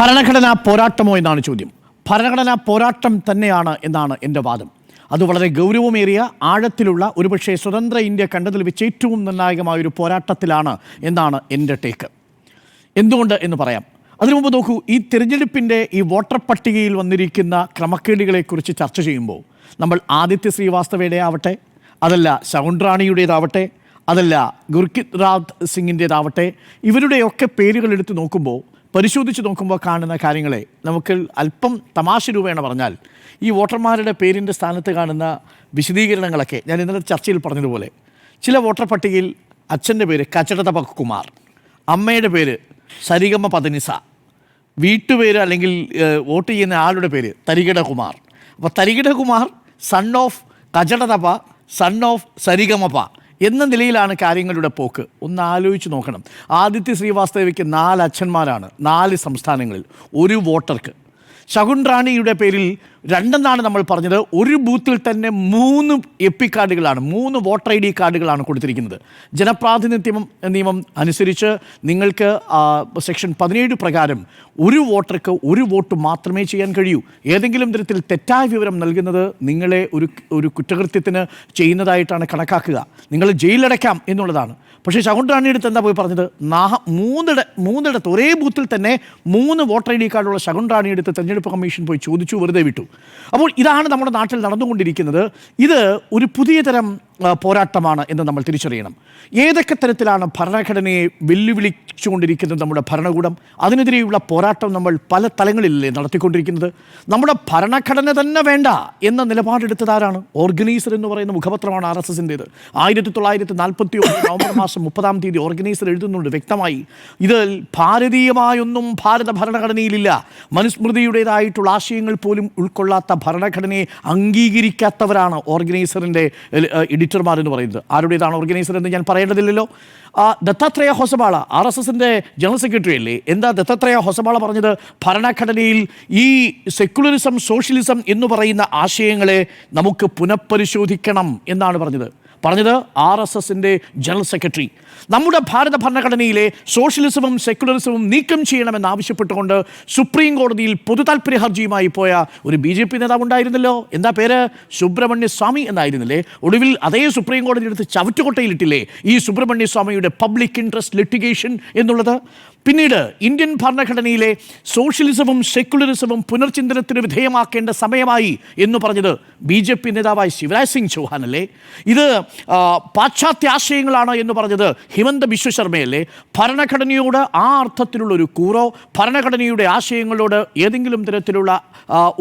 ഭരണഘടനാ പോരാട്ടമോ എന്നാണ് ചോദ്യം. ഭരണഘടനാ പോരാട്ടം തന്നെയാണ് എന്നാണ് എൻ്റെ വാദം. അത് വളരെ ഗൗരവമേറിയ ആഴത്തിലുള്ള ഒരുപക്ഷെ സ്വതന്ത്ര ഇന്ത്യ കണ്ടതിൽ വെച്ച് ഏറ്റവും നിർണായകമായൊരു പോരാട്ടത്തിലാണ് എന്നാണ് എൻ്റെ ടേക്ക്. എന്തുകൊണ്ട് എന്ന് പറയാം. അതിനു മുമ്പ് നോക്കൂ, ഈ തിരഞ്ഞെടുപ്പിൻ്റെ ഈ വോട്ടർ പട്ടികയിൽ വന്നിരിക്കുന്ന ക്രമക്കേടുകളെക്കുറിച്ച് ചർച്ച ചെയ്യുമ്പോൾ നമ്മൾ ആദിത്യ ശ്രീവാസ്തവയുടെ ആവട്ടെ, അതല്ല ശകുണ്ട്രാണിയുടേതാവട്ടെ, അതല്ല ഗുർകിത് റാവ് സിംഗിൻ്റേതാവട്ടെ, ഇവരുടെയൊക്കെ പേരുകൾ എടുത്ത് നോക്കുമ്പോൾ, പരിശോധിച്ച് നോക്കുമ്പോൾ കാണുന്ന കാര്യങ്ങളെ നമുക്ക് അല്പം തമാശ രൂപേണ പറഞ്ഞാൽ ഈ വോട്ടർമാരുടെ പേരിൻ്റെ സ്ഥാനത്ത് കാണുന്ന വിശദീകരണങ്ങളൊക്കെ ഞാൻ ഇന്നലെ ചർച്ചയിൽ പറഞ്ഞതുപോലെ, ചില വോട്ടർ പട്ടികയിൽ അച്ഛൻ്റെ പേര് കച്ചടതപ കുമാർ, അമ്മയുടെ പേര് സരിഗമ പതനിസ, വീട്ടുപേര് അല്ലെങ്കിൽ വോട്ട് ചെയ്യുന്ന ആളുടെ പേര് തരികിട കുമാർ. അപ്പോൾ Tharikida Kumar son of Kachatathapa, son of Sarigamapa എന്ന നിലയിലാണ് കാര്യങ്ങളുടെ പോക്ക്. ഒന്ന് ആലോചിച്ച് നോക്കണം. ആദിത്യ ശ്രീവാസ്തവയ്ക്ക് 4 അച്ഛന്മാരാണ് 4 സംസ്ഥാനങ്ങളിൽ, ഒരു വോട്ടർക്ക്. ശകുണ്ട്രാണിയുടെ പേരിൽ 2 എന്നാണ് നമ്മൾ പറഞ്ഞത്. ഒരു ബൂത്തിൽ തന്നെ 3 എപ്പി കാർഡുകളാണ്, 3 വോട്ടർ ID കാർഡുകളാണ് കൊടുത്തിരിക്കുന്നത്. ജനപ്രാതിനിധ്യം നിയമം അനുസരിച്ച് നിങ്ങൾക്ക് സെക്ഷൻ 17 പ്രകാരം ഒരു വോട്ടർക്ക് ഒരു വോട്ട് മാത്രമേ ചെയ്യാൻ കഴിയൂ. ഏതെങ്കിലും തരത്തിൽ തെറ്റായ വിവരം നൽകുന്നത് നിങ്ങളെ ഒരു കുറ്റകൃത്യത്തിന് ചെയ്യുന്നതായിട്ടാണ് കണക്കാക്കുക. നിങ്ങൾ ജയിലിലടയ്ക്കാം എന്നുള്ളതാണ്. പക്ഷേ ശകുണ്ട്രാണിയുടെ അടുത്ത് എന്താ പോയി പറഞ്ഞത്? 3 ഒരേ ബൂത്തിൽ തന്നെ 3 വോട്ടർ ID കാർഡുള്ള ശകുണ്ട്രാണിയുടെ അടുത്ത് തെരഞ്ഞെടുപ്പ് കമ്മീഷൻ പോയി ചോദിച്ചു, വെറുതെ വിട്ടു. അപ്പോൾ ഇതാണ് നമ്മുടെ നാട്ടിൽ നടന്നുകൊണ്ടിരിക്കുന്നത്. ഇത് ഒരു പുതിയ തരം പോരാട്ടമാണ് എന്ന് നമ്മൾ തിരിച്ചറിയണം. ഏതൊക്കെ തരത്തിലാണ് ഭരണഘടനയെ വെല്ലുവിളിച്ചുകൊണ്ടിരിക്കുന്നത് നമ്മുടെ ഭരണകൂടം? അതിനെതിരെയുള്ള പോരാട്ടം നമ്മൾ പല തലങ്ങളിലല്ലേ നടത്തിക്കൊണ്ടിരിക്കുന്നത്. നമ്മുടെ ഭരണഘടന തന്നെ വേണ്ട എന്ന നിലപാടെടുത്തതാരാണ്? ഓർഗനൈസർ എന്ന് പറയുന്ന മുഖപത്രമാണ് RSSൻ്റേത്. 1941 നവംബർ മാസം 30-ാം തീയതി ഓർഗനൈസർ എഴുതുന്നുണ്ട് വ്യക്തമായി, ഇതിൽ ഭാരതീയമായൊന്നും ഭാരത ഭരണഘടനയിലില്ല, മനുസ്മൃതിയുടേതായിട്ടുള്ള ആശയങ്ങൾ പോലും ഉൾക്കൊള്ളാത്ത ഭരണഘടനയെ അംഗീകരിക്കാത്തവരാണ് ഓർഗനൈസറിൻ്റെ എഡിറ്റർമാർ എന്ന് പറയുന്നത്. ആരുടേതാണ് ഓർഗനൈസർ എന്ന് ഞാൻ പറയേണ്ടതില്ലല്ലോ. ദത്താത്രേയ ഹൊസബാള RSSൻ്റെ ജനറൽ സെക്രട്ടറി അല്ലേ? എന്താ ദത്താത്രേയ ഹൊസബാള പറഞ്ഞത്? ഭരണഘടനയിൽ ഈ സെക്യുലറിസം, സോഷ്യലിസം എന്ന് പറയുന്ന ആശയങ്ങളെ നമുക്ക് പുനഃപരിശോധിക്കണം എന്നാണ് പറഞ്ഞത് RSSൻ്റെ ജനറൽ സെക്രട്ടറി. നമ്മുടെ ഭാരത ഭരണഘടനയിലെ സോഷ്യലിസവും സെക്യുലറിസവും നീക്കം ചെയ്യണമെന്നാവശ്യപ്പെട്ടുകൊണ്ട് സുപ്രീം കോടതിയിൽ പൊതുതാൽപര്യ ഹർജിയുമായി പോയ ഒരു BJP നേതാവ് ഉണ്ടായിരുന്നല്ലോ. എന്താ പേര്? സുബ്രഹ്മണ്യ സ്വാമി എന്നായിരുന്നില്ലേ? ഒടുവിൽ അതേ സുപ്രീം കോടതി എടുത്ത് ചവറ്റുകൊട്ടയിലിട്ടില്ലേ ഈ സുബ്രഹ്മണ്യ സ്വാമിയുടെ പബ്ലിക് ഇൻട്രസ്റ്റ് ലിറ്റിഗേഷൻ എന്നുള്ളത്? പിന്നീട് ഇന്ത്യൻ ഭരണഘടനയിലെ സോഷ്യലിസവും സെക്യുലറിസവും പുനർചിന്തനത്തിന് വിധേയമാക്കേണ്ട സമയമായി എന്ന് പറഞ്ഞത് BJP നേതാവായ ശിവരാജ് സിംഗ് ചൗഹാൻ അല്ലേ? ഇത് പാശ്ചാത്യ ആശയങ്ങളാണ് എന്ന് പറഞ്ഞത് ഹിമന്ത ബിശ്വ ശർമ്മയല്ലേ? ഭരണഘടനയോട് ആ അർത്ഥത്തിലുള്ള ഒരു കൂറോ ഭരണഘടനയുടെ ആശയങ്ങളോട് ഏതെങ്കിലും തരത്തിലുള്ള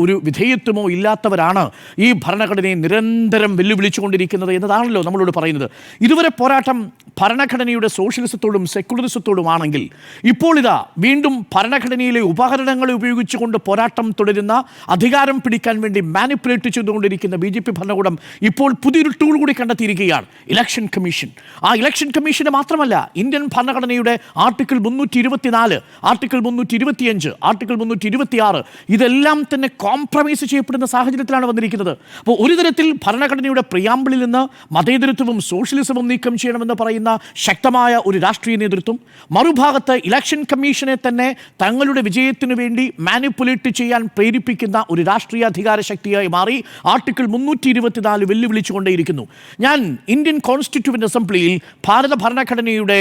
ഒരു വിധേയത്വമോ ഇല്ലാത്തവരാണ് ഈ ഭരണഘടനയെ നിരന്തരം വെല്ലുവിളിച്ചുകൊണ്ടിരിക്കുന്നത് എന്നതാണല്ലോ നമ്മളോട് പറയുന്നത്. ഇതുവരെ പോരാട്ടം ഭരണഘടനയുടെ സോഷ്യലിസത്തോടും സെക്യുലറിസത്തോടുമാണെങ്കിൽ ഇപ്പോൾ ഇതാ വീണ്ടും ഭരണഘടനയിലെ ഉപകരണങ്ങളെ ഉപയോഗിച്ചുകൊണ്ട് പോരാട്ടം തുടരുന്ന, അധികാരം പിടിക്കാൻ വേണ്ടി മാനിപ്പുലേറ്റ് ചെയ്തുകൊണ്ടിരിക്കുന്ന BJP ഭരണകൂടം ഇപ്പോൾ പുതിയൊരു ടൂൾ കൂടി കണ്ടെത്തിയിരിക്കുകയാണ്, ഇലക്ഷൻ കമ്മീഷൻ. ആ ഇലക്ഷൻ കമ്മീഷന് മാത്രമല്ല, ഇന്ത്യൻ ഭരണഘടനയുടെ ആർട്ടിക്കിൾ 324, ആർട്ടിക്കിൾ 325, ആർട്ടിക്കിൾ 326 ഇതെല്ലാം തന്നെ കോംപ്രമൈസ് ചെയ്യപ്പെടുന്ന സാഹചര്യത്തിലാണ് വന്നിരിക്കുന്നത്. അപ്പോൾ ഒരു തരത്തിൽ ഭരണഘടനയുടെ പ്രിയാമ്പിളിൽ നിന്ന് മതേതരത്വവും സോഷ്യലിസവും നീക്കം ചെയ്യണമെന്ന് പറയുന്ന ശക്തമായ ഒരു രാഷ്ട്രീയ നേതൃത്വം, മറുഭാഗത്ത് ഇലക്ഷൻ കമ്മീഷനെ തന്നെ തങ്ങളുടെ വിജയത്തിനു വേണ്ടി മാനിപ്പുലേറ്റ് ചെയ്യാൻ പ്രേരിപ്പിക്കുന്ന ഒരു രാഷ്ട്രീയ അധികാര ശക്തിയായി മാറി ആർട്ടിക്കിൾ 324 വെല്ലുവിളിച്ചുകൊണ്ടേയിരിക്കുന്നു. ഞാൻ ഇന്ത്യൻ കോൺസ്റ്റിറ്റ്യൂവൻ്റ് അസംബ്ലിയിൽ ഭാരത ഭരണഘടനയുടെ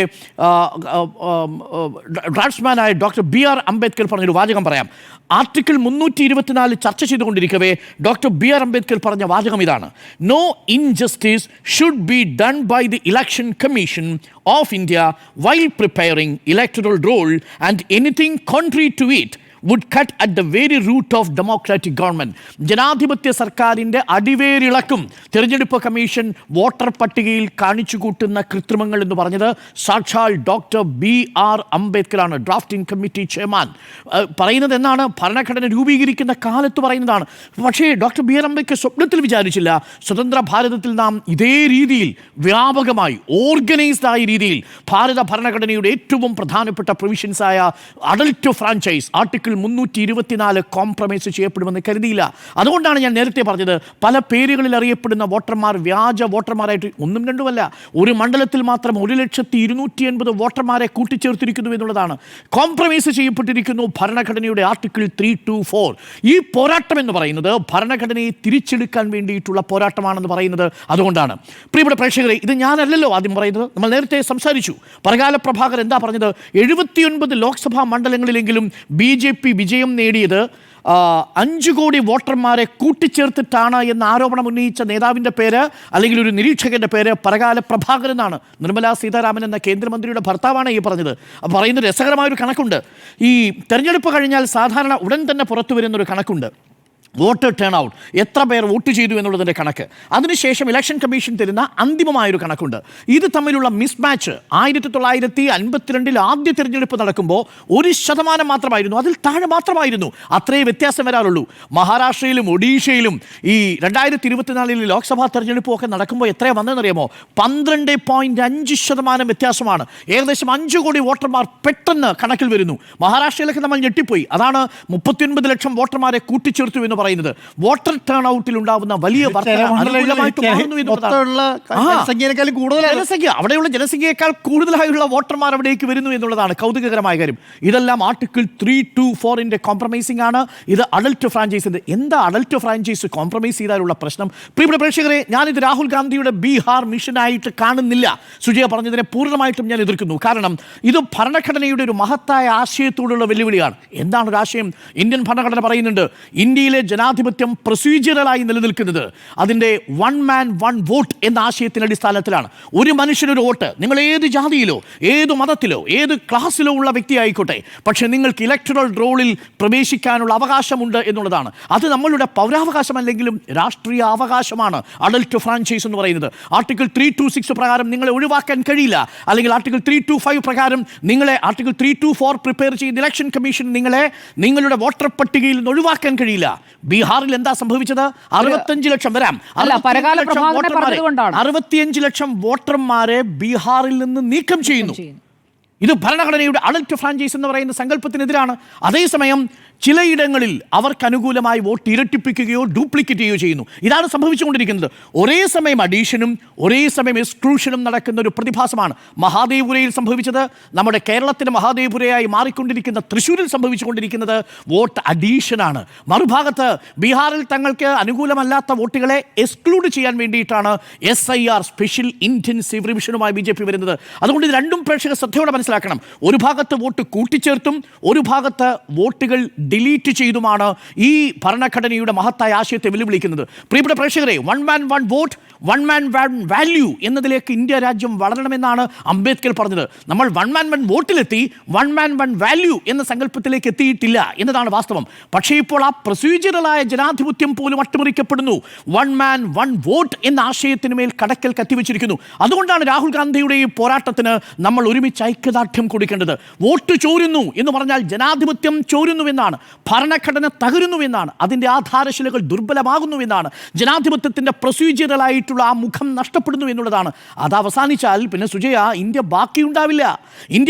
ഡ്രാഫ്റ്റ്സ്മാനായ ഡോക്ടർ BR അംബേദ്കർ പറഞ്ഞൊരു വാചകം പറയാം. ആർട്ടിക്കിൾ 324 ചർച്ച ചെയ്തുകൊണ്ടിരിക്കവേ ഡോക്ടർ BR അംബേദ്കർ പറഞ്ഞ വാചകം ഇതാണ്: no injustice should be done by the Election Commission of India while preparing electoral roll, and anything contrary to it would cut at the very root of democratic government. ജനാധിപത്യ സർക്കാരിൻ്റെ അടിവേരിളക്കും തിരഞ്ഞെടുപ്പ് commission voter പട്ടികയിൽ കാണിച്ചു കൂട്ടുന്ന കൃത്രിമങ്ങൾ എന്ന് പറഞ്ഞത് സാക്ഷാൽ doctor BR അംബേദ്കറാണ്, ഡ്രാഫ്റ്റിംഗ് കമ്മിറ്റി ചെയർമാൻ. പറയുന്നത് എന്നാണ്? ഭരണഘടന രൂപീകരിക്കുന്ന കാലത്ത് പറയുന്നതാണ്. പക്ഷേ ഡോക്ടർ BR അംബേദ്കർ സ്വപ്നത്തിൽ വിചാരിച്ചില്ല സ്വതന്ത്ര ഭാരതത്തിൽ നാം ഇതേ രീതിയിൽ വ്യാപകമായി ഓർഗനൈസ്ഡ് ആയ രീതിയിൽ ഭാരത ഭരണഘടനയുടെ ഏറ്റവും പ്രധാനപ്പെട്ട പ്രൊവിഷൻസായ adult franchise article article 324 compromise ചെയ്യപ്പെടുമെന്ന് കരുതിയില്ല. അതുകൊണ്ടാണ് ഞാൻ നേരത്തെ പറഞ്ഞത്, പല പേരുകളിൽ അറിയപ്പെടുന്ന വോട്ടർമാർ വ്യാജ വോട്ടർമാരായിട്ട് ഒന്നും രണ്ടുമല്ല, ഒരു മണ്ഡലത്തിൽ മാത്രം 1,280,000 വോട്ടർമാരെ കൂട്ടിച്ചേർത്തിരിക്കുന്നു എന്നുള്ളതാണ്. കോംപ്രമൈസ് ചെയ്യപ്പെട്ടിരിക്കുന്നു ഭരണഘടനയുടെ ആർട്ടിക്കിൾ 324. ഈ പോരാട്ടം എന്ന് പറയുന്നത് ഭരണഘടനയെ തിരിച്ചെടുക്കാൻ വേണ്ടിയിട്ടുള്ള പോരാട്ടമാണെന്ന് പറയുന്നത് അതുകൊണ്ടാണ്. പ്രിയപ്പെട്ട പ്രേക്ഷകരെ, ഇത് ഞാനല്ലല്ലോ ആദ്യം പറയുന്നത്, നമ്മൾ നേരത്തെ സംസാരിച്ചു. പറകാല പ്രഭാകർ എന്താ പറഞ്ഞത്? 79 ലോക്സഭാ മണ്ഡലങ്ങളിലെങ്കിലും BJP വിജയം നേടിയത് 5 കോടി വോട്ടർമാരെ കൂട്ടിച്ചേർത്തിട്ടാണ് എന്ന ആരോപണം ഉന്നയിച്ച നേതാവിൻ്റെ പേര്, അല്ലെങ്കിൽ ഒരു നിരീക്ഷകൻ്റെ പേര് പറകാല പ്രഭാകരൻ എന്നാണ്. നിർമ്മലാ സീതാരാമൻ എന്ന കേന്ദ്രമന്ത്രിയുടെ ഭർത്താവാണ് ഈ പറഞ്ഞത്. പറയുന്ന രസകരമായൊരു കണക്കുണ്ട്. ഈ തെരഞ്ഞെടുപ്പ് കഴിഞ്ഞാൽ സാധാരണ ഉടൻ തന്നെ പുറത്തു വരുന്നൊരു കണക്കുണ്ട്, വോട്ടർ ടേൺ ഔട്ട്, എത്ര പേർ വോട്ട് ചെയ്തു എന്നുള്ളതിൻ്റെ കണക്ക്. അതിനുശേഷം ഇലക്ഷൻ കമ്മീഷൻ തരുന്ന അന്തിമമായൊരു കണക്കുണ്ട്. ഇത് തമ്മിലുള്ള മിസ്മാച്ച് 1952 ആദ്യ തിരഞ്ഞെടുപ്പ് നടക്കുമ്പോൾ 1% മാത്രമായിരുന്നു, അതിൽ താഴെ മാത്രമായിരുന്നു. അത്രേ വ്യത്യാസം വരാറുള്ളൂ. മഹാരാഷ്ട്രയിലും ഒഡീഷയിലും ഈ 2024 ലോക്സഭാ തെരഞ്ഞെടുപ്പും ഒക്കെ നടക്കുമ്പോൾ എത്രയാണ് വന്നതെന്നറിയാമോ? 12.5% വ്യത്യാസമാണ്. ഏകദേശം 5 കോടി വോട്ടർമാർ പെട്ടെന്ന് കണക്കിൽ വരുന്നു. മഹാരാഷ്ട്രയിലൊക്കെ നമ്മൾ ഞെട്ടിപ്പോയി. അതാണ് 39 ലക്ഷം വോട്ടർമാരെ കൂട്ടിച്ചേർത്തു എന്ന് പറയുന്നത്. വോട്ടർ ടേൺ ഔട്ടിൽ ഉണ്ടാവുന്ന വലിയ അവിടെയുള്ള ജനസംഖ്യയേക്കാൾ കൂടുതലായുള്ള വോട്ടർമാർ അവിടേക്ക് വരുന്നു എന്നുള്ളതാണ് കൗതുകകരമായ കാര്യം. ഇതെല്ലാം ആർട്ടിക്കിൾ 324 കോംപ്രമൈസിംഗ് ആണ്. ഇത് അഡൽട്ട് ഫ്രാഞ്ചൈസ്. എന്താ അഡൽട്ട് ഫ്രാഞ്ചൈസ് കോംപ്രമൈസ് ചെയ്താലുള്ള പ്രശ്നം? പ്രിയപ്പെട്ട പ്രേക്ഷകരെ, ഞാനിത് രാഹുൽ ഗാന്ധിയുടെ ബീഹാർ മിഷനായിട്ട് കാണുന്നില്ല. സുജയ പറഞ്ഞതിനെ പൂർണ്ണമായിട്ടും ഞാൻ എതിർക്കുന്നു. കാരണം ഇത് ഭരണഘടനയുടെ ഒരു മഹത്തായ ആശയത്തോടുള്ള വെല്ലുവിളിയാണ്. എന്താണ് ഒരു ആശയം? ഇന്ത്യൻ ഭരണഘടന പറയുന്നുണ്ട്, ഇന്ത്യയിലെ ജനാധിപത്യം പ്രൊസീജിയറലായി നിലനിൽക്കുന്നത് അതിൻ്റെ 1 man 1 vote എന്ന ആശയത്തിൻ്റെ അടിസ്ഥാനത്തിലാണ്. ഒരു മനുഷ്യനൊരു വോട്ട്. നിങ്ങൾ ഏത് ജാതിയിലോ ഏത് മതത്തിലോ ഏത് ക്ലാസ്സിലോ ഉള്ള വ്യക്തി ആയിക്കോട്ടെ, പക്ഷേ നിങ്ങൾക്ക് ഇലക്ടറൽ റോളിൽ പ്രവേശിക്കാനുള്ള അവകാശമുണ്ട് എന്നുള്ളതാണ്. അത് നമ്മളുടെ പൗരാവകാശമല്ലെങ്കിലും രാഷ്ട്രീയ അവകാശമാണ് അഡൽട്ട് ഫ്രാഞ്ചൈസ് എന്ന് പറയുന്നത്. ആർട്ടിക്കിൾ 326 പ്രകാരം നിങ്ങളെ ഒഴിവാക്കാൻ കഴിയില്ല, അല്ലെങ്കിൽ ആർട്ടിക്കിൾ 325 പ്രകാരം നിങ്ങളെ ആർട്ടിക്കിൾ 324 പ്രിപ്പയർ ചെയ്യുന്ന ഇലക്ഷൻ കമ്മീഷൻ നിങ്ങളെ നിങ്ങളുടെ വോട്ടർ പട്ടികയിൽ നിന്ന് ഒഴിവാക്കാൻ കഴിയില്ല. ബീഹാറിൽ എന്താ സംഭവിച്ചത്? 65 ലക്ഷം വരാം, 65 ലക്ഷം വോട്ടർമാരെ ബീഹാറിൽ നിന്ന് നീക്കം ചെയ്യുന്നു. ഇത് ഭരണഘടനയുടെ അഡൽട്ട് ഫ്രാഞ്ചൈസ് എന്ന് പറയുന്ന സങ്കല്പത്തിനെതിരാണ്. അതേസമയം ചിലയിടങ്ങളിൽ അവർക്ക് അനുകൂലമായി വോട്ട് ഇരട്ടിപ്പിക്കുകയോ ഡ്യൂപ്ലിക്കേറ്റ് ചെയ്യുകയോ ചെയ്യുന്നു. ഇതാണ് സംഭവിച്ചുകൊണ്ടിരിക്കുന്നത്. ഒരേ സമയം അഡീഷനും ഒരേ സമയം എക്സ്ക്ലൂഷനും നടക്കുന്ന ഒരു പ്രതിഭാസമാണ് മഹാദേവപുരയിൽ സംഭവിച്ചത്. നമ്മുടെ കേരളത്തിൻ്റെ മഹാദേവപുരയായി മാറിക്കൊണ്ടിരിക്കുന്ന തൃശ്ശൂരിൽ സംഭവിച്ചുകൊണ്ടിരിക്കുന്നത് വോട്ട് അഡീഷനാണ്. മറുഭാഗത്ത് ബീഹാറിൽ തങ്ങൾക്ക് അനുകൂലമല്ലാത്ത വോട്ടുകളെ എക്സ്ക്ലൂഡ് ചെയ്യാൻ വേണ്ടിയിട്ടാണ് SIR സ്പെഷ്യൽ ഇൻറ്റൻസീവ് റിവിഷനുമായി BJP വരുന്നത്. അതുകൊണ്ട് ഇത് രണ്ടും പ്രേക്ഷകർ ശ്രദ്ധയോടെ മനസ്സിലാക്കണം. ഒരു ഭാഗത്ത് വോട്ട് കൂട്ടിച്ചേർത്തും ഒരു ഭാഗത്ത് വോട്ടുകൾ ഡിലീറ്റ് ചെയ്തുമാണ് ഈ ഭരണഘടനയുടെ മഹത്തായ ആശയത്തെ വെല്ലുവിളിക്കുന്നത്. പ്രിയപ്പെട്ട പ്രേക്ഷകരെ, 1 man 1 vote 1 man 1 value എന്നതിലേക്ക് ഇന്ത്യ രാജ്യം വളരണമെന്നാണ് അംബേദ്കർ പറഞ്ഞത്. നമ്മൾ 1 man 1 വോട്ടിലെത്തി, 1 man 1 വാല്യൂ എന്ന സങ്കല്പത്തിലേക്ക് എത്തിയിട്ടില്ല എന്നതാണ് വാസ്തവം. പക്ഷേ ഇപ്പോൾ ആ പ്രൊസീജിയറലായ ജനാധിപത്യം പോലും അട്ടിമറിക്കപ്പെടുന്നു. 1 man 1 vote എന്ന ആശയത്തിന് മേൽ കടക്കൽ കത്തിവെച്ചിരിക്കുന്നു. അതുകൊണ്ടാണ് രാഹുൽ ഗാന്ധിയുടെ ഈ പോരാട്ടത്തിന് നമ്മൾ ഒരുമിച്ച് ഐക്യദാർഢ്യം കൊടുക്കേണ്ടത്. വോട്ട് ചോരുന്നു എന്ന് പറഞ്ഞാൽ ജനാധിപത്യം ചോരുന്നുവെന്നാണ്, ഭരണഘടന തകരുന്നുവെന്നാണ്, അതിൻ്റെ ആധാരശിലകൾ ദുർബലമാകുന്നുവെന്നാണ്, ജനാധിപത്യത്തിൻ്റെ പ്രൊസീജിയറലായിട്ടുള്ള ആ മുഖം നഷ്ടപ്പെടുന്നു എന്നുള്ളതാണ്. അത് അവസാനിച്ചാൽ പിന്നെ സുജയ ഇന്ത്യ ബാക്കിയുണ്ടാവില്ല.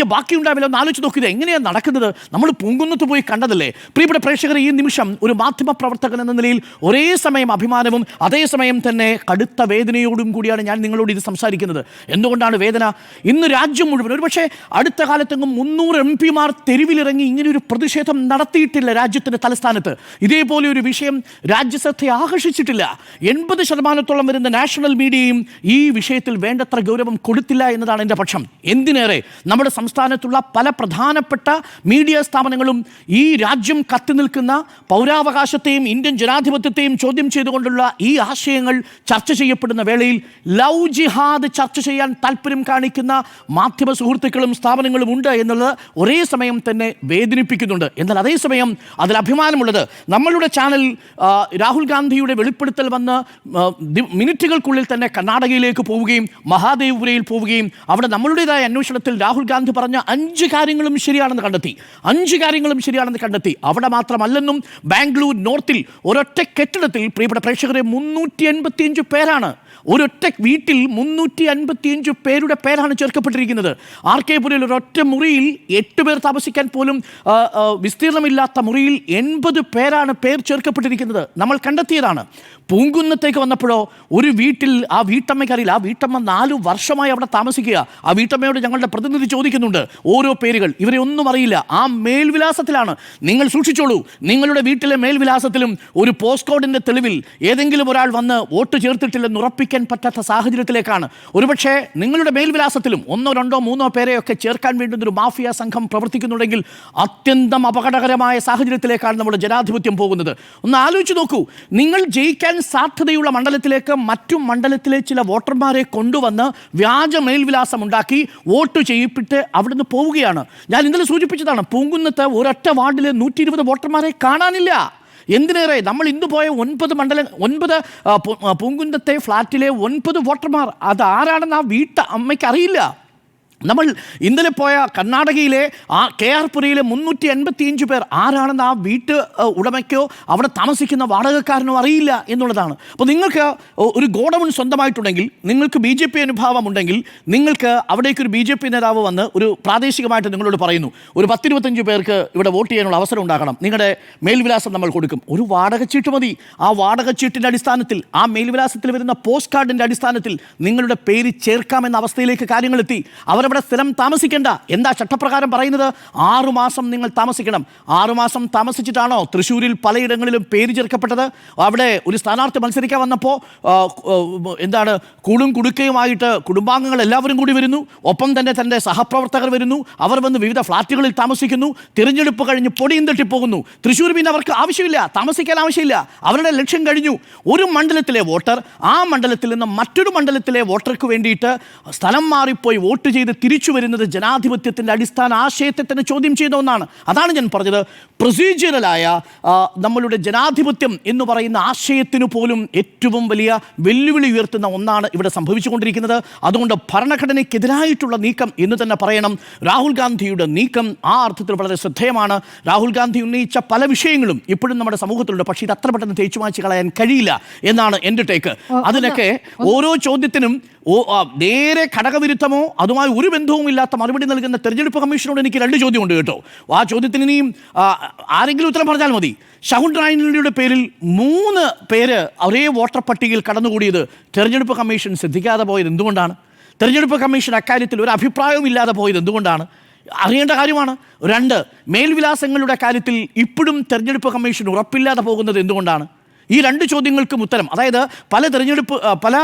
ഒന്ന് ആലോചിച്ച് നോക്കിയത് എങ്ങനെയാണ് നടക്കുന്നത്? നമ്മൾ പൂങ്കുന്നത്ത് പോയി കണ്ടതല്ലേ? പ്രിയപ്പെട്ട പ്രേക്ഷകർ, ഈ നിമിഷം ഒരു മാധ്യമ പ്രവർത്തകൻ എന്ന നിലയിൽ ഒരേ സമയം അഭിമാനവും അതേസമയം തന്നെ കടുത്ത വേദനയോടും കൂടിയാണ് ഞാൻ നിങ്ങളോട് ഇത് സംസാരിക്കുന്നത്. എന്തുകൊണ്ടാണ് വേദന? ഇന്ന് രാജ്യം മുഴുവൻ, ഒരുപക്ഷെ അടുത്ത കാലത്തെങ്ങും 300 MP-മാർ തെരുവിലിറങ്ങി ഇങ്ങനെയൊരു പ്രതിഷേധം നടത്തിയിട്ടില്ല രാജ്യത്തിൻ്റെ തലസ്ഥാനത്ത്. ഇതേപോലെ ഒരു വിഷയം രാജ്യശ്രദ്ധയെ ആകർഷിച്ചിട്ടില്ല. 80% വരുന്ന നാഷണൽ മീഡിയയും ഈ വിഷയത്തിൽ വേണ്ടത്ര ഗൗരവം കൊടുത്തില്ല എന്നതാണ് എൻ്റെ പക്ഷം. എന്തിനേറെ, നമ്മുടെ സംസ്ഥാനത്തുള്ള പല പ്രധാനപ്പെട്ട മീഡിയ സ്ഥാപനങ്ങളും ഈ രാജ്യം കത്തി നിൽക്കുന്ന പൗരാവകാശത്തെയും ഇന്ത്യൻ ജനാധിപത്യത്തെയും ചോദ്യം ചെയ്തുകൊണ്ടുള്ള ഈ ആശയങ്ങൾ ചർച്ച ചെയ്യപ്പെടുന്ന വേളയിൽ ലവ് ജിഹാദ് ചർച്ച ചെയ്യാൻ താല്പര്യം കാണിക്കുന്ന മാധ്യമ സുഹൃത്തുക്കളും സ്ഥാപനങ്ങളും ഉണ്ട് എന്നുള്ളത് ഒരേ സമയം തന്നെ വേദനിപ്പിക്കുന്നുണ്ട്. എന്നാൽ അതേസമയം അതിൽ അഭിമാനമുള്ളത് നമ്മളുടെ ചാനൽ രാഹുൽ ഗാന്ധിയുടെ വെളിപ്പെടുത്തൽ വന്ന് മിനിറ്റുകൾക്കുള്ളിൽ തന്നെ കർണാടകയിലേക്ക് പോവുകയും മഹാദേവപുരയിൽ പോവുകയും അവിടെ നമ്മളുടേതായ അന്വേഷണത്തിൽ രാഹുൽ ഗാന്ധി പറഞ്ഞ 5 കാര്യങ്ങളും ശരിയാണെന്ന് കണ്ടെത്തി. അവിടെ മാത്രമല്ലെന്നും ബാംഗ്ലൂർ നോർത്തിൽ ഒരൊറ്റ കെട്ടിടത്തിൽ, പ്രിയപ്പെട്ട പ്രേക്ഷകരെ, 385 പേരാണ്, ഒരൊറ്റ വീട്ടിൽ 355 പേരുടെ പേരാണ് ചേർക്കപ്പെട്ടിരിക്കുന്നത്. RK പുരയിൽ തൃശ്ശൂരിൽ ഒരൊറ്റ മുറിയിൽ 8 പേർ താമസിക്കാൻ പോലും വിസ്തീർണമില്ലാത്ത മുറിയിൽ 80 പേരാണ് പേർ ചേർക്കപ്പെട്ടിരിക്കുന്നത്. നമ്മൾ കണ്ടെത്തിയതാണ്. പൂങ്കുന്നത്തേക്ക് വന്നപ്പോഴോ ഒരു വീട്ടിൽ ആ വീട്ടമ്മയ്ക്ക് അറിയില്ല. ആ വീട്ടമ്മ 4 വർഷമായി അവിടെ താമസിക്കുക. ആ വീട്ടമ്മയോട് ഞങ്ങളുടെ പ്രതിനിധി ചോദിക്കുന്നുണ്ട് ഓരോ പേരുകൾ. ഇവരെ ഒന്നും അറിയില്ല. ആ മേൽവിലാസത്തിലാണ്. നിങ്ങൾ സൂക്ഷിച്ചോളൂ, നിങ്ങളുടെ വീട്ടിലെ മേൽവിലാസത്തിലും ഒരു പോസ്റ്റ് കോഡിൻ്റെ തെളിവിൽ ഏതെങ്കിലും ഒരാൾ വന്ന് വോട്ട് ചേർത്തിട്ടില്ലെന്ന് ഉറപ്പിക്കാൻ പറ്റാത്ത സാഹചര്യത്തിലേക്കാണ്. ഒരുപക്ഷെ നിങ്ങളുടെ മേൽവിലാസത്തിലും 1, 2, 3 പേരെയൊക്കെ ചേർക്കാൻ വേണ്ടുന്ന ഒരു മാഫിയ സംഘം പ്രവർത്തിക്കുന്നുണ്ടെങ്കിൽ അത്യന്തം അപകടകരമായ സാഹചര്യത്തിലേക്കാണ് നമ്മുടെ ജനാധിപത്യം പോകുന്നത്. ഒന്ന് ആലോചിച്ച് നോക്കൂ. നിങ്ങൾ ജയിക്കാൻ സാധ്യതയുള്ള മണ്ഡലത്തിലേക്ക് മറ്റു മണ്ഡലത്തിലെ ചില വോട്ടർമാരെ കൊണ്ടുവന്ന് വ്യാജ മേൽവിലാസം ഉണ്ടാക്കി വോട്ട് ചെയ്യിപ്പിട്ട് അവിടുന്ന് പോവുകയാണ്. ഞാൻ ഇന്നലെ സൂചിപ്പിച്ചതാണ്, പൂങ്കുന്നത്ത് ഒരൊറ്റ വാർഡിലെ 120 വോട്ടർമാരെ കാണാനില്ല. എന്തിനേറെ, നമ്മൾ ഇന്ന് പോയ 9 പൂങ്കുന്നത്തെ ഫ്ലാറ്റിലെ 9 വോട്ടർമാർ അത് ആരാണെന്ന് ആ അമ്മയ്ക്ക് അറിയില്ല. നമ്മൾ ഇന്നലെ പോയ കർണാടകയിലെ KR പുരയിലെ 385 പേർ ആരാണെന്ന് ആ വീട്ട് ഉടമയ്ക്കോ അവിടെ താമസിക്കുന്ന വാടകക്കാരനോ അറിയില്ല എന്നുള്ളതാണ്. അപ്പോൾ നിങ്ങൾക്ക് ഒരു ഗോഡൗൺ സ്വന്തമായിട്ടുണ്ടെങ്കിൽ, നിങ്ങൾക്ക് BJP അനുഭാവം ഉണ്ടെങ്കിൽ, നിങ്ങൾക്ക് അവിടേക്കൊരു BJP നേതാവ് വന്ന് ഒരു പ്രാദേശികമായിട്ട് നിങ്ങളോട് പറയുന്നു ഒരു 10-25 പേർക്ക് ഇവിടെ വോട്ട് ചെയ്യാനുള്ള അവസരം ഉണ്ടാക്കണം, നിങ്ങളുടെ മേൽവിലാസം നമ്മൾ കൊടുക്കും. ഒരു വാടകച്ചീട്ട് മതി. ആ വാടകച്ചീട്ടിൻ്റെ അടിസ്ഥാനത്തിൽ, ആ മേൽവിലാസത്തിൽ വരുന്ന പോസ്റ്റ് കാർഡിൻ്റെ അടിസ്ഥാനത്തിൽ നിങ്ങളുടെ പേര് ചേർക്കാമെന്ന അവസ്ഥയിലേക്ക് കാര്യങ്ങളെത്തി. അവരവിടെ സ്ഥലം താമസിക്കേണ്ട. എന്താ ചട്ടപ്രകാരം പറയുന്നത്? 6 മാസം നിങ്ങൾ താമസിക്കണം. 6 മാസം താമസിച്ചിട്ടാണോ തൃശ്ശൂരിൽ പലയിടങ്ങളിലും പേര് ചേർക്കപ്പെട്ടത്? അവിടെ ഒരു സ്ഥാനാർത്ഥി മത്സരിക്കാൻ വന്നപ്പോൾ എന്താണ് കൂടും കുടുക്കയുമായിട്ട് കുടുംബാംഗങ്ങൾ എല്ലാവരും കൂടി വരുന്നു. ഒപ്പം തന്നെ തൻ്റെ സഹപ്രവർത്തകർ വരുന്നു. അവർ വന്ന് വിവിധ ഫ്ലാറ്റുകളിൽ താമസിക്കുന്നു. തിരഞ്ഞെടുപ്പ് കഴിഞ്ഞ് പൊടിയും തട്ടിപ്പോകുന്നു. തൃശ്ശൂർ പിന്നെ അവർക്ക് ആവശ്യമില്ല, താമസിക്കാൻ ആവശ്യമില്ല. അവരുടെ ലക്ഷ്യം കഴിഞ്ഞു. ഒരു മണ്ഡലത്തിലെ വോട്ടർ ആ മണ്ഡലത്തിൽ നിന്ന് മറ്റൊരു മണ്ഡലത്തിലെ വോട്ടർക്ക് വേണ്ടിയിട്ട് സ്ഥലം മാറിപ്പോയി വോട്ട് ചെയ്ത് തിരിച്ചു വരുന്നത് ജനാധിപത്യത്തിൻ്റെ അടിസ്ഥാന ആശയത്തെ തന്നെ ചോദ്യം ചെയ്ത ഒന്നാണ്. അതാണ് ഞാൻ പറഞ്ഞത്, പ്രൊസീജിയറലായ നമ്മളുടെ ജനാധിപത്യം എന്ന് പറയുന്ന ആശയത്തിന് പോലും ഏറ്റവും വലിയ വെല്ലുവിളി ഉയർത്തുന്ന ഒന്നാണ് ഇവിടെ സംഭവിച്ചുകൊണ്ടിരിക്കുന്നത്. അതുകൊണ്ട് ഭരണഘടനയ്ക്കെതിരായിട്ടുള്ള നീക്കം എന്ന് തന്നെ പറയണം. രാഹുൽ ഗാന്ധിയുടെ നീക്കം ആ അർത്ഥത്തിൽ വളരെ ശ്രദ്ധേയമാണ്. രാഹുൽ ഗാന്ധി ഉന്നയിച്ച പല വിഷയങ്ങളും ഇപ്പോഴും നമ്മുടെ സമൂഹത്തിലുണ്ട്. പക്ഷേ ഇത് അത്ര പെട്ടെന്ന് തേച്ചു മായ്ച്ച് കളയാൻ കഴിയില്ല എന്നാണ് എൻ്റെ ടേക്ക്. അതിനൊക്കെ ഓരോ ചോദ്യത്തിനും നേരെ ഘടകവിരുദ്ധമോ അതുമായി ഒരു ബന്ധവും ഇല്ലാത്ത മറുപടി നൽകുന്ന തെരഞ്ഞെടുപ്പ് കമ്മീഷനോട് എനിക്ക് 2 ചോദ്യമുണ്ട് കേട്ടോ. ആ ചോദ്യത്തിന് ഇനിയും ആരെങ്കിലും ഉത്തരം പറഞ്ഞാൽ മതി. ഷഹുൻ റായിനിയുടെ പേരിൽ 3 പേര് ഒരേ വോട്ടർ പട്ടികയിൽ കടന്നുകൂടിയത് തെരഞ്ഞെടുപ്പ് കമ്മീഷൻ ശ്രദ്ധിക്കാതെ പോയത് എന്തുകൊണ്ടാണ്? തെരഞ്ഞെടുപ്പ് കമ്മീഷൻ അക്കാര്യത്തിൽ ഒരു അഭിപ്രായവും ഇല്ലാതെ പോയത് എന്തുകൊണ്ടാണ്? അറിയേണ്ട കാര്യമാണ്. 2, മേൽവിലാസങ്ങളുടെ കാര്യത്തിൽ ഇപ്പോഴും തെരഞ്ഞെടുപ്പ് കമ്മീഷൻ ഉറപ്പില്ലാതെ പോകുന്നത് എന്തുകൊണ്ടാണ്? ഈ 2 ചോദ്യങ്ങൾക്കും ഉത്തരം, അതായത് പല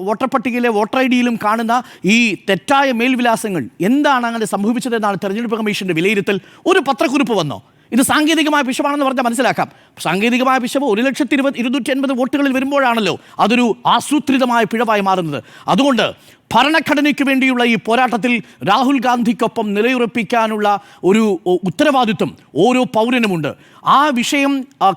വോട്ടർ പട്ടികയിലെ വോട്ടർ ഐഡിയിലും കാണുന്ന ഈ തെറ്റായ മേൽവിലാസങ്ങൾ എന്താണ് അങ്ങനെ സംഭവിച്ചതെന്നാണ് തെരഞ്ഞെടുപ്പ് കമ്മീഷൻ്റെ വിലയിരുത്തൽ. ഒരു പത്രക്കുറിപ്പ് വന്നോ? ഇത് സാങ്കേതികമായ പിശവാണെന്ന് പറഞ്ഞാൽ മനസ്സിലാക്കാം. സാങ്കേതികമായ പിശവ് 1,280 വോട്ടുകളിൽ വരുമ്പോഴാണല്ലോ അതൊരു ആസൂത്രിതമായ പിഴവായി മാറുന്നത്. അതുകൊണ്ട് ഭരണഘടനയ്ക്ക് വേണ്ടിയുള്ള ഈ പോരാട്ടത്തിൽ രാഹുൽ ഗാന്ധിക്കൊപ്പം നിലയുറപ്പിക്കാനുള്ള ഒരു ഉത്തരവാദിത്വം ഓരോ പൗരനുമുണ്ട്. ആ വിഷയം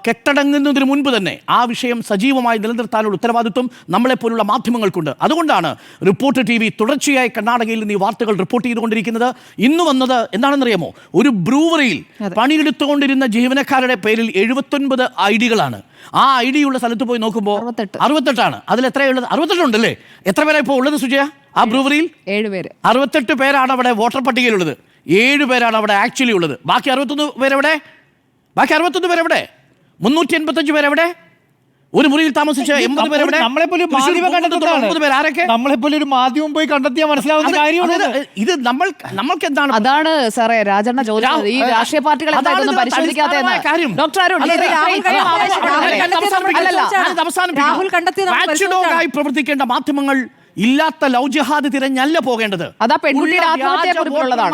കെട്ടടങ്ങുന്നതിന് മുൻപ് തന്നെ ആ വിഷയം സജീവമായി നിലനിർത്താനുള്ള ഉത്തരവാദിത്വം നമ്മളെപ്പോലുള്ള മാധ്യമങ്ങൾക്കുണ്ട്. അതുകൊണ്ടാണ് റിപ്പോർട്ടർ TV തുടർച്ചയായി കർണാടകയിൽ നിന്ന് ഈ വാർത്തകൾ റിപ്പോർട്ട് ചെയ്തുകൊണ്ടിരിക്കുന്നത്. ഇന്ന് വന്നത് എന്താണെന്നറിയാമോ? ഒരു ബ്രൂവറിയിൽ പണിയെടുത്തുകൊണ്ടിരുന്ന ജീവനക്കാരുടെ പേരിൽ 79 ഐഡികളാണ്. ആ ID ഉള്ള സ്ഥലത്ത് പോയി നോക്കുമ്പോൾ 68ആണ്. അതിൽ എത്രയുള്ളത്? 68 ഉണ്ടല്ലേ? എത്ര പേരാണ് ഇപ്പോൾ ഉള്ളത് സുജയ? ആ ബ്രൂവറിയിൽ 7 പേര്. 68 പേരാണ് അവിടെ വോട്ടർ പട്ടികയിലുള്ളത്. 7 പേരാണ് അവിടെ ആക്ച്വലി ഉള്ളത്. ബാക്കി 61 പേരെവിടെ? 385 പേരെവിടെ? ഒരു മുറിയിൽ താമസിച്ച 80 പേരെവിടെ? നമ്മളെപ്പോലെ ഒരു മാധ്യമം പോയി കണ്ടെത്തിയാൽ മനസ്സിലാവുന്ന കാര്യമാണ് ഇത്. നമ്മൾക്ക് എന്താണ്? അതാണ് സാറേ രാജണ്ണ ചോദിച്ചത്, ഈ രാഷ്ട്രീയ പാർട്ടികൾ എന്തായിരുന്നു പരിശോധിക്കാത്ത കാര്യം. ഡോക്ടർ അരുൺ പ്രവർത്തിക്കേണ്ട മാധ്യമങ്ങൾ ഇല്ലാത്ത ലവ് ജിഹാദ് തിരഞ്ഞല്ല പോകേണ്ടത്. അതാ പെൺകുട്ടിയുടെ ആത്മഹത്യാക്കുറിപ്പിലുള്ളതാണ്.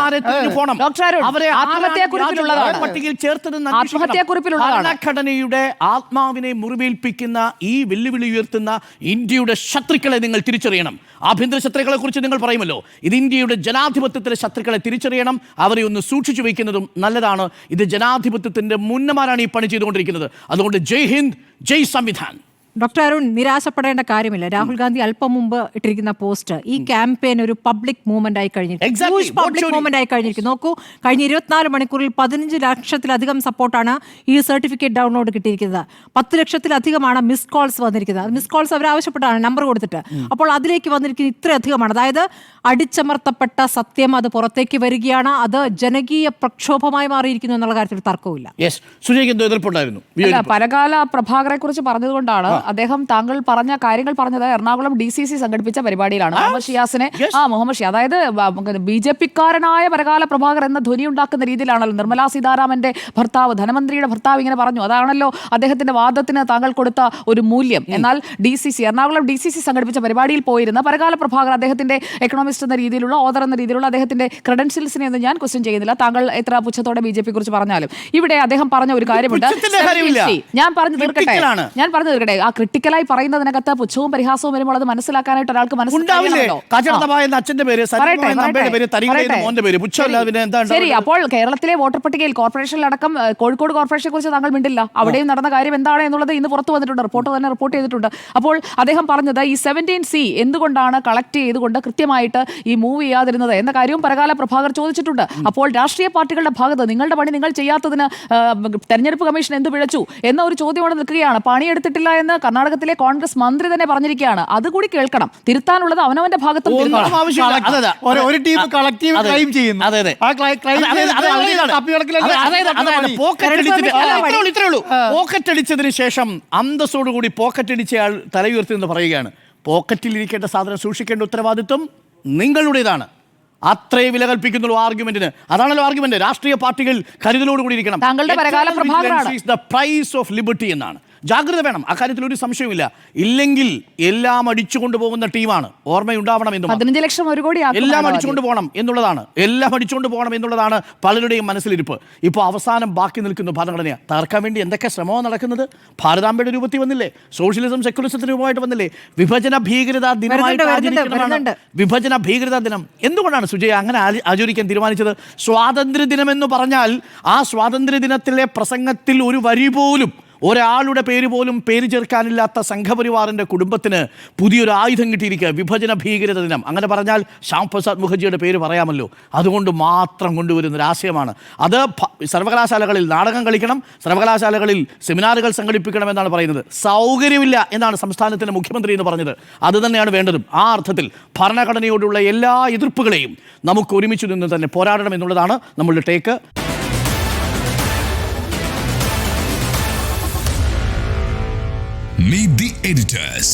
ഭരണഘടനയുടെ ആത്മാവിനെ മുറിവേൽപ്പിക്കുന്ന ഈ വെല്ലുവിളി ഉയർത്തുന്ന ഇന്ത്യയുടെ ശത്രുക്കളെ നിങ്ങൾ തിരിച്ചറിയണം. ആഭ്യന്തര ശത്രുക്കളെ കുറിച്ച് നിങ്ങൾ പറയുമല്ലോ, ഇത് ഇന്ത്യയുടെ ജനാധിപത്യത്തിലെ ശത്രുക്കളെ തിരിച്ചറിയണം. അവരെ ഒന്ന് സൂക്ഷിച്ചു വയ്ക്കുന്നതും നല്ലതാണ്. ഇത് ജനാധിപത്യത്തിന്റെ മുന്നമാരാണ് ഈ പണി ചെയ്തുകൊണ്ടിരിക്കുന്നത്. അതുകൊണ്ട് ജയ് ഹിന്ദ്, ജയ് സംവിധാൻ. ഡോക്ടർ അരുൺ, നിരാശപ്പെടേണ്ട കാര്യമില്ല. രാഹുൽ ഗാന്ധി അല്പം മുമ്പ് ഇട്ടിരിക്കുന്ന പോസ്റ്റ് ഈ ക്യാമ്പയിൻ ഒരു പബ്ലിക് മൂവ്മെന്റ് ആയി Exactly. പബ്ലിക് മൂവ്മെന്റ് ആയി കഴിഞ്ഞിരിക്കുന്നു. നോക്കൂ, കഴിഞ്ഞ 24 മണിക്കൂറിൽ 15 ലക്ഷത്തിലധികം സപ്പോർട്ടാണ് ഈ സർട്ടിഫിക്കറ്റ് ഡൗൺലോഡ് കിട്ടിയിരിക്കുന്നത്. 10 ലക്ഷത്തിലധികമാണ് മിസ് കോൾസ് വന്നിരിക്കുന്നത്. മിസ് കോൾസ് അവർ ആവശ്യപ്പെട്ടാണ് നമ്പർ കൊടുത്തിട്ട്. അപ്പോൾ അതിലേക്ക് വന്നിരിക്കുന്നത് ഇത്രയധികമാണ്. അതായത് അടിച്ചമർത്തപ്പെട്ട സത്യം അത് പുറത്തേക്ക് വരികയാണ്. അത് ജനകീയ പ്രക്ഷോഭമായി മാറിയിരിക്കുന്നു എന്നുള്ള കാര്യത്തിൽ തർക്കവുമില്ല. സുജയ്ക്ക് എന്തോ എതിർപ്പുണ്ടായിരുന്നു. അല്ല, പരകാല പ്രഭാകരെ കുറിച്ച് പറഞ്ഞതുകൊണ്ടാണ് അദ്ദേഹം താങ്കൾ പറഞ്ഞ കാര്യങ്ങൾ പറഞ്ഞത് എറണാകുളം DCC സംഘടിപ്പിച്ച പരിപാടിയിലാണ്. മുഹമ്മദ് ഷിയാസിനെ മുഹമ്മദ് ഷിയാസ്, അതായത് BJP-കാരനായ പരകാല പ്രഭാകർ എന്ന ധ്വനി ഉണ്ടാക്കുന്ന രീതിയിലാണല്ലോ നിർമ്മലാ സീതാരാമന്റെ ഭർത്താവ്, ധനമന്ത്രിയുടെ ഭർത്താവ് ഇങ്ങനെ പറഞ്ഞു. അതാണല്ലോ അദ്ദേഹത്തിന്റെ വാദത്തിന് താങ്കൾ കൊടുത്ത ഒരു മൂല്യം. എന്നാൽ എറണാകുളം DCC സംഘടിപ്പിച്ച പരിപാടിയിൽ പോയിരുന്ന പരകാല പ്രഭാകർ അദ്ദേഹത്തിന്റെ എക്കണോമിസ്റ്റ് എന്ന രീതിയിലുള്ള, ഓദർ എന്ന രീതിയിലുള്ള അദ്ദേഹത്തിന്റെ ക്രെഡൻഷ്യൽസിനെ ഒന്നും ഞാൻ ക്വസ്റ്റ്യൻ ചെയ്യുന്നില്ല. താങ്കൾ എത്ര പുച്ഛത്തോടെ BJP കുറിച്ച് പറഞ്ഞാലും ഇവിടെ അദ്ദേഹം പറഞ്ഞ ഒരു കാര്യമുണ്ട്. ഞാൻ പറഞ്ഞു തീർക്കട്ടെ. ആ ക്രിട്ടിക്കലായി പറയുന്നതിനകത്ത് പുച്ഛവും പരിഹാസവും വരുമ്പോൾ അത് മനസ്സിലാക്കാനായിട്ട് ഒരാൾക്ക് ശരി. അപ്പോൾ കേരളത്തിലെ വോട്ടർ പട്ടികയിൽ കോർപ്പറേഷനിലടക്കം കോഴിക്കോട് കോർപ്പറേഷനെ കുറിച്ച് താങ്കൾ മിണ്ടില്ല. അവിടെയും നടന്ന കാര്യം എന്താണ് എന്നുള്ളത് ഇന്ന് പുറത്തു വന്നിട്ടുണ്ട്. റിപ്പോർട്ട് ചെയ്തിട്ടുണ്ട്. അപ്പോൾ അദ്ദേഹം പറഞ്ഞത് ഈ 17C എന്തുകൊണ്ടാണ് കളക്ട് ചെയ്തുകൊണ്ട് കൃത്യമായിട്ട് ഈ മൂവ് ചെയ്യാതിരുന്നത് എന്ന കാര്യവും പരകാല പ്രഭാകർ ചോദിച്ചിട്ടുണ്ട്. അപ്പോൾ രാഷ്ട്രീയ പാർട്ടികളുടെ ഭാഗത്ത് നിങ്ങളുടെ പണി നിങ്ങൾ ചെയ്യാത്തതിന് തെരഞ്ഞെടുപ്പ് കമ്മീഷൻ എന്ത് പിഴച്ചു എന്ന ഒരു ചോദ്യമോടെ നിൽക്കുകയാണ്. പണിയെടുത്തിട്ടില്ല എന്ന് കർണാടകത്തിലെ കോൺഗ്രസ് മന്ത്രി തന്നെ പറഞ്ഞിരിക്കുകയാണ്. അതുകൂടി കേൾക്കണം. തിരുത്താനുള്ളത് അവനവന്റെ ഭാഗത്തും ഒരു ടീം കളക്റ്റീവ് ക്രൈം ചെയ്യുന്നു. പോക്കറ്റ് അടിച്ചതിന് ശേഷം അന്തസ്സോടുകൂടി പോക്കറ്റ് അടിച്ചയാൾ തലയുയർത്തി എന്ന് പറയുകയാണ്, പോക്കറ്റിൽ ഇരിക്കേണ്ട സാധനം സൂക്ഷിക്കേണ്ട ഉത്തരവാദിത്വം നിങ്ങളുടേതാണ്. അത്രേ വില കൽപ്പിക്കുന്നുള്ളൂ ആർഗ്യുമെന്റിന്. അതാണല്ലോ ആർഗ്യുമെന്റ്. രാഷ്ട്രീയ പാർട്ടികൾ കരുതലോടുകൂടി ഇരിക്കണം. താങ്കളുടെ പരകാല പ്രഭാകരാണ് ദ പ്രൈസ് ഓഫ് ലിബർട്ടി എന്നാണ്. ജാഗ്രത വേണം, അക്കാര്യത്തിൽ ഒരു സംശയമില്ല. ഇല്ലെങ്കിൽ എല്ലാം അടിച്ചുകൊണ്ട് പോകുന്ന ടീമാണ്. ഓർമ്മയുണ്ടാവണം എന്ന് 15 ലക്ഷം 1 കോടി എല്ലാം അടിച്ചുകൊണ്ട് പോകണം എന്നുള്ളതാണ് പലരുടെയും മനസ്സിലിരിപ്പ്. ഇപ്പോൾ അവസാനം ബാക്കി നിൽക്കുന്ന ഭരണഘടനയെ തകർക്കാൻ വേണ്ടി എന്തൊക്കെ ശ്രമമാണ് നടക്കുന്നത്. ഭാരതാംബയുടെ രൂപത്തിൽ വന്നില്ലേ, സോഷ്യലിസം സെക്യുലറിസത്തിന് രൂപമായിട്ട് വന്നില്ലേ, വിഭജന ഭീകരതാ ദിനമായിട്ട് വിഭജന ഭീകരതാ ദിനം. എന്തുകൊണ്ടാണ് സുജയ അങ്ങനെ ആചരിക്കാൻ തീരുമാനിച്ചത്? സ്വാതന്ത്ര്യ ദിനം എന്ന് പറഞ്ഞാൽ ആ സ്വാതന്ത്ര്യ ദിനത്തിലെ പ്രസംഗത്തിൽ ഒരു വരി പോലും, ഒരാളുടെ പേര് പോലും പേര് ചേർക്കാനില്ലാത്ത സംഘപരിവാറിൻ്റെ കുടുംബത്തിന് പുതിയൊരു ആയുധം കിട്ടിയിരിക്കുക, വിഭജന ഭീകരത ദിനം. അങ്ങനെ പറഞ്ഞാൽ ശ്യാം പ്രസാദ് മുഖർജിയുടെ പേര് പറയാമല്ലോ. അതുകൊണ്ട് മാത്രം കൊണ്ടുവരുന്നൊരു ആശയമാണ് അത്. സർവകലാശാലകളിൽ നാടകം കളിക്കണം, സർവകലാശാലകളിൽ സെമിനാറുകൾ സംഘടിപ്പിക്കണമെന്നാണ് പറയുന്നത്. സൗകര്യമില്ല എന്നാണ് സംസ്ഥാനത്തിൻ്റെ മുഖ്യമന്ത്രി എന്ന് പറഞ്ഞത്. അത് തന്നെയാണ് വേണ്ടതും. ആ അർത്ഥത്തിൽ ഭരണഘടനയോടുള്ള എല്ലാ എതിർപ്പുകളെയും നമുക്ക് ഒരുമിച്ച് നിന്ന് തന്നെ പോരാടണം എന്നുള്ളതാണ് നമ്മളുടെ ടേക്ക്. Meet the editors.